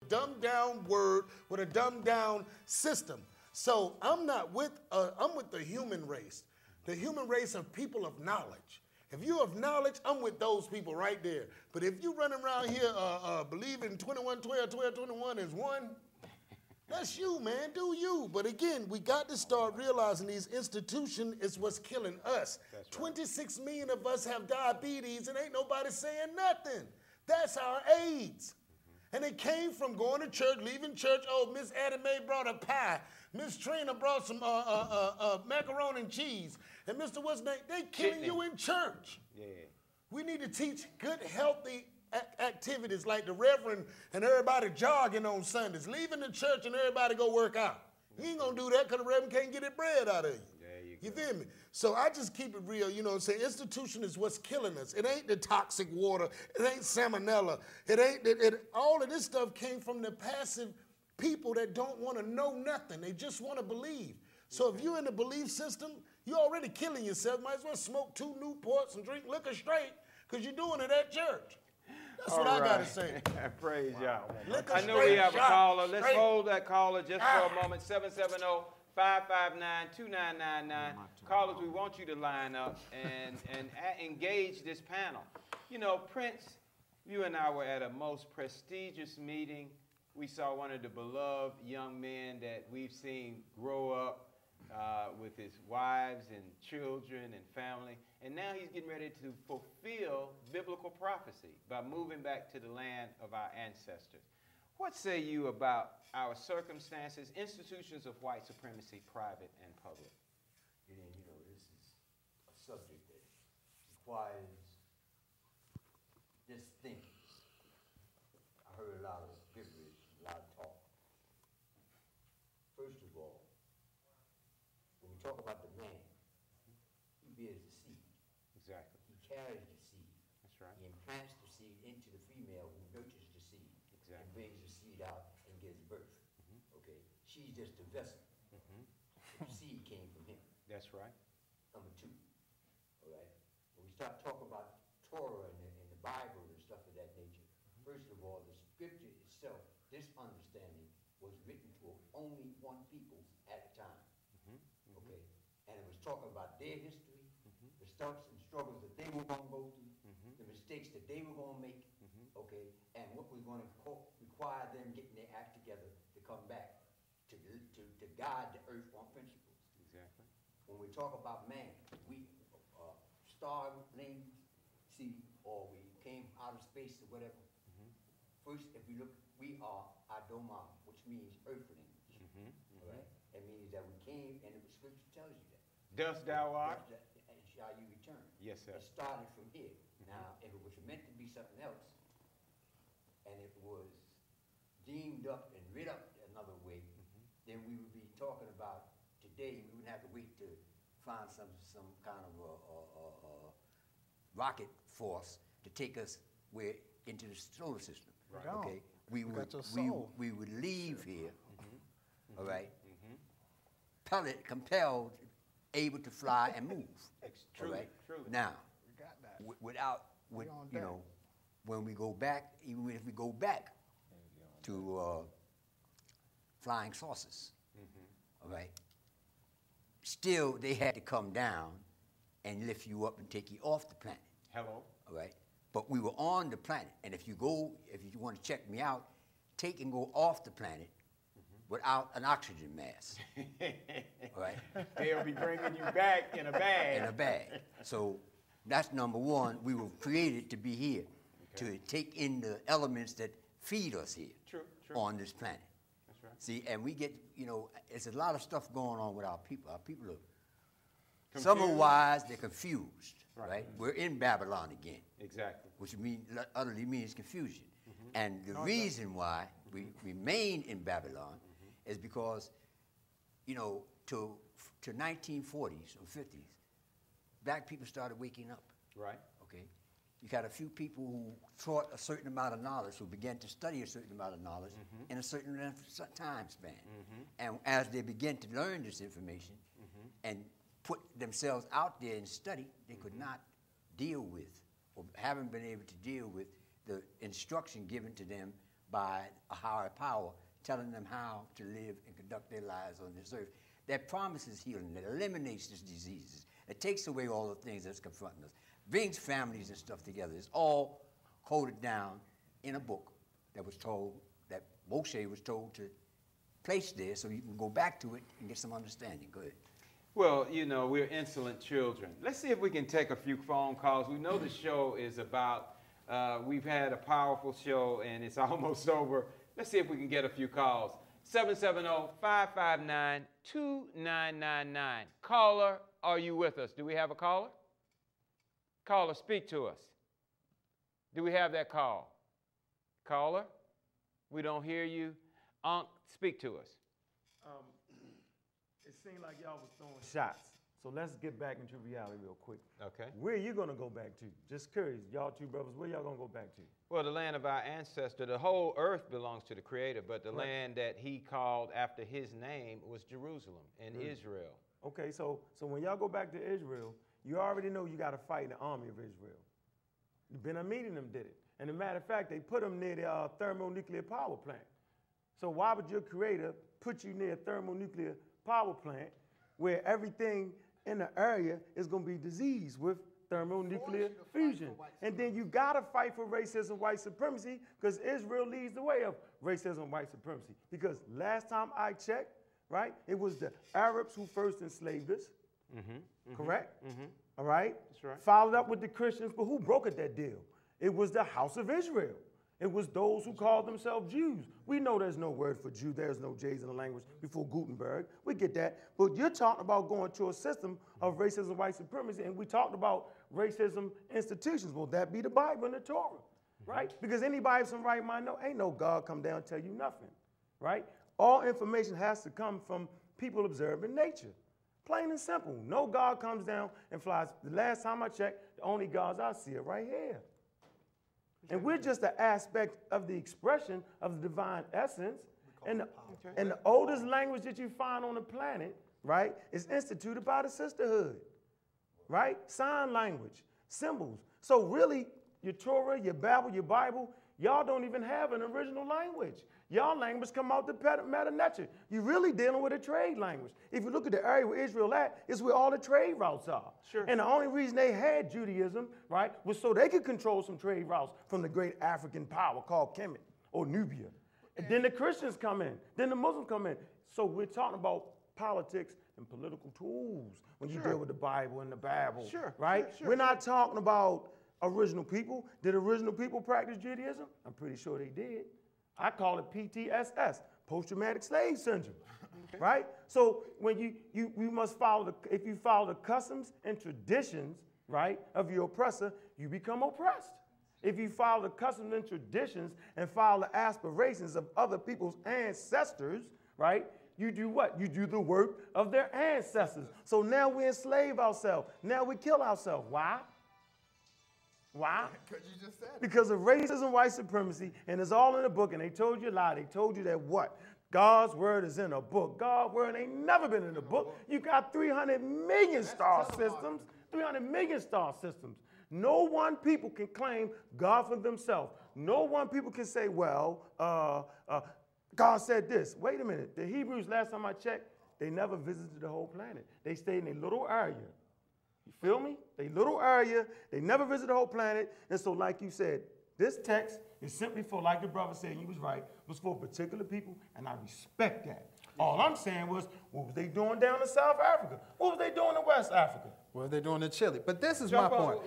dumbed down word with a dumbed down system. So I'm not with, I'm with the human race. The human race of people of knowledge. If you have knowledge, I'm with those people right there. But if you running around here believing 21, 12, 12, 21 is one, that's you, man. Do you. But again, we got to start realizing these institutions is what's killing us. That's right. 26 million of us have diabetes and ain't nobody saying nothing. That's our AIDS. And it came from going to church, leaving church. Oh, Miss Addie Mae brought a pie. Miss Trina brought some macaroni and cheese. And Mr. What's name? They killing you in church. Yeah. We need to teach good, healthy activities like the reverend and everybody jogging on Sundays, leaving the church and everybody go work out. You ain't gonna do that because the reverend can't get his bread out of you. You feel me? So I just keep it real, you know what I'm saying? Institution is what's killing us. It ain't the toxic water. It ain't salmonella. It ain't, all of this stuff came from the passive people that don't want to know nothing. They just want to believe. So if you're in the belief system, you're already killing yourself. Might as well smoke 2 Newports and drink liquor straight because you're doing it at church. That's what I got to say. Praise y'all. I know we have a caller. Let's hold that caller just for a moment. 770-559-2999. Callers, we want you to line up and engage this panel. You know, Prince, you and I were at a most prestigious meeting. We saw one of the beloved young men that we've seen grow up with his wives and children and family. And now he's getting ready to fulfill biblical prophecy by moving back to the land of our ancestors. What say you about our circumstances, institutions of white supremacy, private and public? And, you know, this is a subject that requires just thinking. I heard a lot of gibberish, a lot of talk. First of all, when we talk about the man, he bears the seed. Exactly. He carries the seed. That's right. He implants the seed into the female who nurtures the seed. Exactly. And brings the seed out and gives birth. Okay? She's just a vessel. The seed came from him. That's right. Number 2. All right? When we start talking about Torah and the Bible and stuff of that nature, first of all, the scripture itself, this understanding was written to only one people at a time. Okay? And it was talking about their history, the starts and struggles that they were going to go through, the mistakes that they were going to make, okay, and what was going to require them getting their act together to come back to guide the earth on principles. Exactly. When we talk about man, we star names, see, or we came out of space or whatever. First, if we look, we are Adoma, which means earthlings. All right? It means that we came, and the scripture tells you that. Dust thou art, and shall you return. Yes, sir. It started from here. Now, if it was meant to be something else, and it was deemed up and rid up another way, then we would be talking about today. We wouldn't have to wait to find some kind of a rocket force to take us into the solar system. Right. Okay, we would leave here. All right, compelled, able to fly and move. Truly, all right? truly. Now, you know, when we go back, even if we go back to flying saucers, all right, still they had to come down and lift you up and take you off the planet. Hello. All right, but we were on the planet, and if you want to check me out, take and go off the planet without an oxygen mask. All right? They'll be bringing you back in a bag. In a bag. So that's number one. We were created to be here, to take in the elements that feed us here on this planet. That's right. See, and we get, you know, there's a lot of stuff going on with our people. Our people are, some are wise, they're confused, right? We're in Babylon again. Exactly. Which utterly means confusion. And the reason why we remain in Babylon is because, you know, to 1940s or 50s, black people started waking up. Right. Okay. You got a few people who taught a certain amount of knowledge, who began to study a certain amount of knowledge in a certain time span. And as they began to learn this information and put themselves out there and study, they could not deal with, or haven't been able to deal with, the instruction given to them by a higher power, telling them how to live and conduct their lives on this earth. That promises healing, that eliminates these diseases, that takes away all the things that's confronting us, brings families and stuff together. It's all coded down in a book that was told, that Moshe was told to place there so you can go back to it and get some understanding. Go ahead. Well, you know, we're insolent children. Let's see if we can take a few phone calls. We know the show is about, we've had a powerful show and it's almost over. Let's see if we can get a few calls. 770-559-2999. Caller, are you with us? Do we have a caller? Caller, speak to us. Do we have that call? Caller, we don't hear you. Ankh, speak to us. It seemed like y'all was throwing shots. So let's get back into reality real quick. Okay. Where are you going to go back to? Just curious, y'all two brothers, where y'all going to go back to? Well, the land of our ancestor, the whole earth belongs to the Creator, but the land that he called after his name was Jerusalem and Israel. Okay, so when y'all go back to Israel, you already know you got to fight in the army of Israel. Ben Amini them did it. And as a matter of fact, they put them near the thermonuclear power plant. So why would your Creator put you near a thermonuclear power plant where everything in the area is going to be diseased with thermonuclear fusion? And then you got to fight for racism, white supremacy, because Israel leads the way of racism, white supremacy. Because last time I checked, right, it was the Arabs who first enslaved us, correct? All right? That's right. Followed up with the Christians, but who brokered that deal? It was the house of Israel. It was those who called themselves Jews. We know there's no word for Jew. There's no J's in the language before Gutenberg. We get that. But you're talking about going to a system of racism, white supremacy, and we talked about racism institutions. Will that be the Bible and the Torah, right? Because anybody with some right mind know, ain't no God come down and tell you nothing, right? All information has to come from people observing nature. Plain and simple. No God comes down and flies. The last time I checked, the only gods I see are right here. And we're just an aspect of the expression of the divine essence. And the oldest language that you find on the planet, right, is instituted by the sisterhood, right? Sign language, symbols. So really, your Torah, your Bible, y'all don't even have an original language. Y'all language come out the Meta Nature. You're really dealing with a trade language. If you look at the area where Israel at, it's where all the trade routes are. Sure. And the only reason they had Judaism, right, was so they could control some trade routes from the great African power called Kemet or Nubia. And then the Christians come in. Then the Muslims come in. So we're talking about politics and political tools when you deal with the Bible and the Bible, right? We're not talking about original people. Did original people practice Judaism? I'm pretty sure they did. I call it PTSS, post-traumatic slave syndrome, right? So when you must follow if you follow the customs and traditions, right, of your oppressor, you become oppressed. If you follow the customs and traditions and follow the aspirations of other people's ancestors, right, you do what? You do the work of their ancestors. So now we enslave ourselves. Now we kill ourselves. Why? Why? Because you just said it. Because of racism, white supremacy, and it's all in the book, and they told you a lie. They told you that what? God's word is in a book. God's word ain't never been in a book. You got 300 million star systems, 300 million star systems. No one people can claim God for themselves. No one people can say, well, God said this. Wait a minute. The Hebrews, last time I checked, they never visited the whole planet. They stayed in a little area. You feel me? They little area, they never visit the whole planet. And so like you said, this text is simply for, like the brother said, and he was right, was for particular people, and I respect that. All I'm saying was, what was they doing down in South Africa? What was they doing in West Africa? What are they doing in Chile? But this is my point.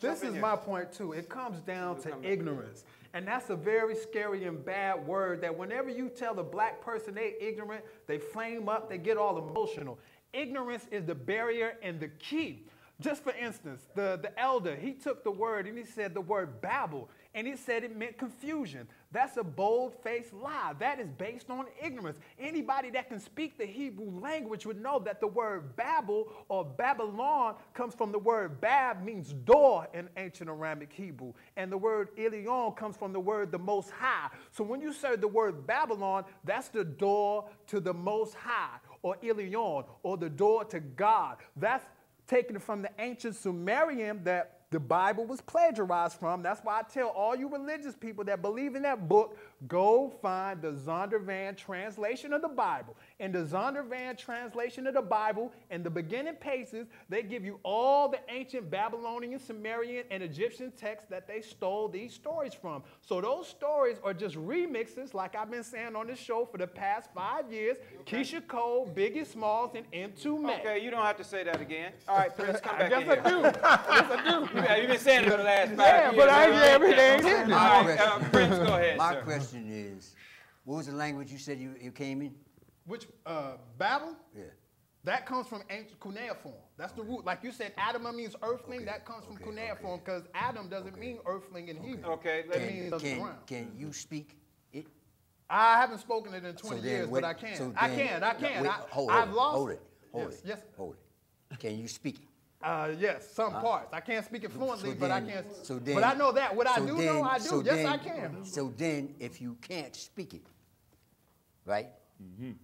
This is my point too. It comes down to ignorance. And that's a very scary and bad word that whenever you tell a black person they're ignorant, they flame up, they get all emotional. Ignorance is the barrier and the key. Just for instance, the elder, he took the word and he said the word Babel, and he said it meant confusion. That's a bold-faced lie. That is based on ignorance. Anybody that can speak the Hebrew language would know that the word Babel or Babylon comes from the word Bab, means door in ancient Aramaic Hebrew, and the word Elyon comes from the word the Most High. So when you say the word Babylon, that's the door to the Most High, or Elyon, or the door to God. That's taken from the ancient Sumerian that the Bible was plagiarized from. That's why I tell all you religious people that believe in that book, go find the Zondervan translation of the Bible. In the Zondervan translation of the Bible, in the beginning pages, they give you all the ancient Babylonian, Sumerian, and Egyptian texts that they stole these stories from. So those stories are just remixes, like I've been saying on this show for the past 5 years. Keisha Cole, Biggie Smalls, and M2 Mac. Okay, you don't have to say that again. All right, Prince, come back in here. I do. Yes, I do. You've been saying it for the last 5 years. Yeah, but I ain't everything. All right, Prince, go ahead, My sir. question is, what was the language you said you came in? Which, Babel? Yeah. That comes from ancient cuneiform. That's the root. Like you said, Adama means earthling. That comes from cuneiform because Adam doesn't mean earthling in Hebrew. Okay, can you speak it? I haven't spoken it in 20 years, but I can. So I can. Wait, I've lost. Hold it. Yes. Hold it. Can you speak it? Yes, some parts. I can't speak it fluently, but I can. So then, but I know that. What I do know, I do. So Yes, then, I can. So then, if you can't speak it, right,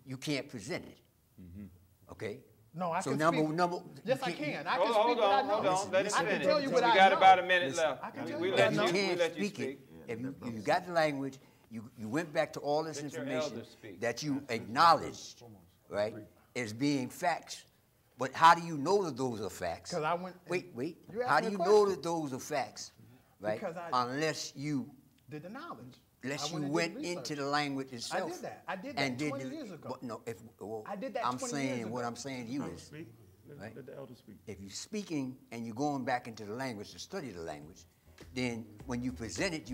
you can't present it. Okay? No, I so can number. Yes, I can. I Hold can speak what I know. on. Let him I can finish. tell you what I know. We got about a minute left. I can tell We you let what I know. You can't you speak it. speak. If you got the language, you went back to all this Let your information elders speak. that you acknowledged, right, as being facts. But how do you know that those are facts? Because I went. Wait. You asked How me do a you know question. that those are facts, right? Because unless you did the knowledge. went into the language itself. I did that. I did that 20 years ago. But no, I did that I'm 20 saying years what ago. I'm saying to you is, Speak. right? Let the elder speak. if you're speaking and you're going back into the language to study the language, then when you present it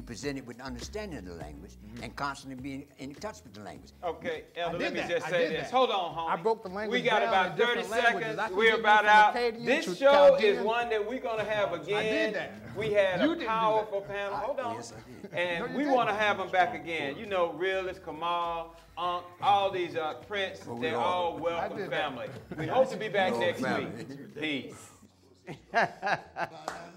with understanding of the language and constantly being in touch with the language. Okay, Elder, I let me did just that. say I did this. that. Hold on, homie. I broke the language We got down about in 30 different languages. seconds. I can We're give you about from out. Akkadian This to show Chaldean. is one that we're going to have again. I did that. We had You a didn't do powerful panel. Hold on. Yes, I did. And No, you we didn't. want to have them back again. You know, Realist, Kamal, Ankh, all these Prince, we they're all- all welcome did that. family. We hope to be back All next family. week. Peace.